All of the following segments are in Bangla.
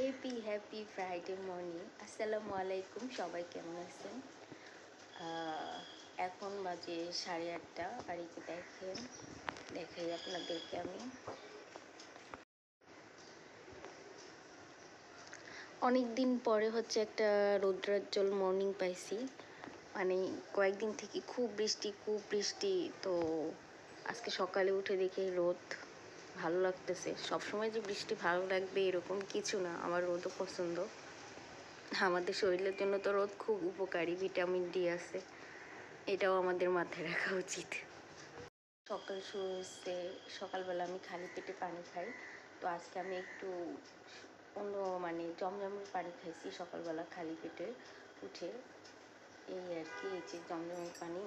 Happy Friday morning. আসসালামু আলাইকুম, সবাই কেমন আছেন? এখন বাজে 8:30। বাড়িতে দেখাই আপনাদেরকে আমি অনেক দিন পরে হচ্ছে একটা রৌদ্রোজ্জ্বল মর্নিং পাইছি। মানে কয়েকদিন থেকে খুব বৃষ্টি। তো আজকে সকালে উঠে দেখি রোদ, ভালো লাগতেছে। সবসময় যে বৃষ্টি ভালো লাগবে এরকম কিছু না, আমার রোদও পছন্দ। আমাদের শরীরের জন্য তো রোদ খুব উপকারী, ভিটামিন ডি আছে, এটাও আমাদের মাথায় রাখা উচিত। সকাল শুরু হচ্ছে, সকালবেলা আমি খালি পেটে পানি খাই। তো আজকে আমি একটু অন্য জমজমের পানি খাইছি সকালবেলা খালি পেটে উঠে। এই আর কি, এই যে জমজমের পানি।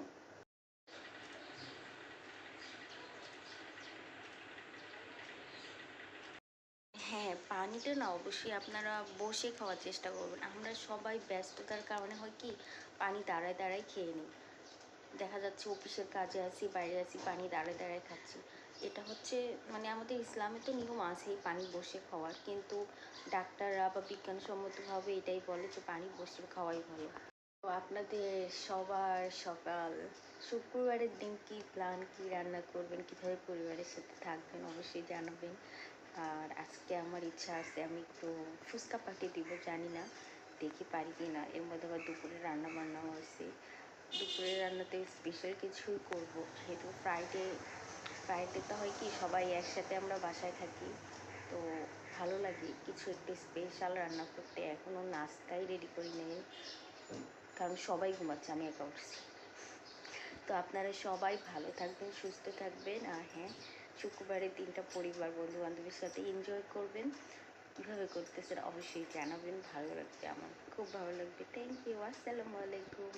হ্যাঁ, পানিটা না অবশ্যই আপনারা বসে খাওয়ার চেষ্টা করবেন। আমরা সবাই ব্যস্ততার কারণে হয় কি, পানি দাঁড়ায় খেয়ে নিই। দেখা যাচ্ছে অফিসের কাজে আছি, বাইরে আছি, পানি দাঁড়ায় খাচ্ছি। এটা হচ্ছে আমাদের ইসলামে তো নিয়ম আছেই পানি বসে খাওয়ার, কিন্তু ডাক্তাররা বা বিজ্ঞানসম্মতভাবে এটাই বলে যে পানি বসে খাওয়াই ভালো। তো আপনাদের সবার সকাল শুক্রবারের দিন কি প্ল্যান, কি রান্না করবেন, কীভাবে পরিবারের সাথে থাকবেন অবশ্যই জানাবেন। আর আজকে আমার ইচ্ছা আছে আমি একটু ফুচকা পাঠিয়ে দিব, জানি না দেখি পারি কি না। এর মধ্যে আবার দুপুরে রান্না বান্নাও আছে। দুপুরের রান্নাতে স্পেশাল কিছুই করব, যেহেতু ফ্রাইডেতে হয় কি সবাই একসাথে আমরা বাসায় থাকি, তো ভালো লাগে কিছু একটু স্পেশাল রান্না করতে। এখনও নাস্তাই রেডি করি নেই, কারণ সবাই ঘুমাচ্ছে, আমি একা উঠছি। তো আপনারা সবাই ভালো থাকবেন, সুস্থ থাকবেন। আর হ্যাঁ, শুক্রবারের দিনটা পরিবার বন্ধু বান্ধবের সাথে এনজয় করবেন। কীভাবে করতেছেন অবশ্যই জানাবেন, ভালো লাগবে, আমার খুব ভালো লাগবে। থ্যাংক ইউ, আসসালামু আলাইকুম।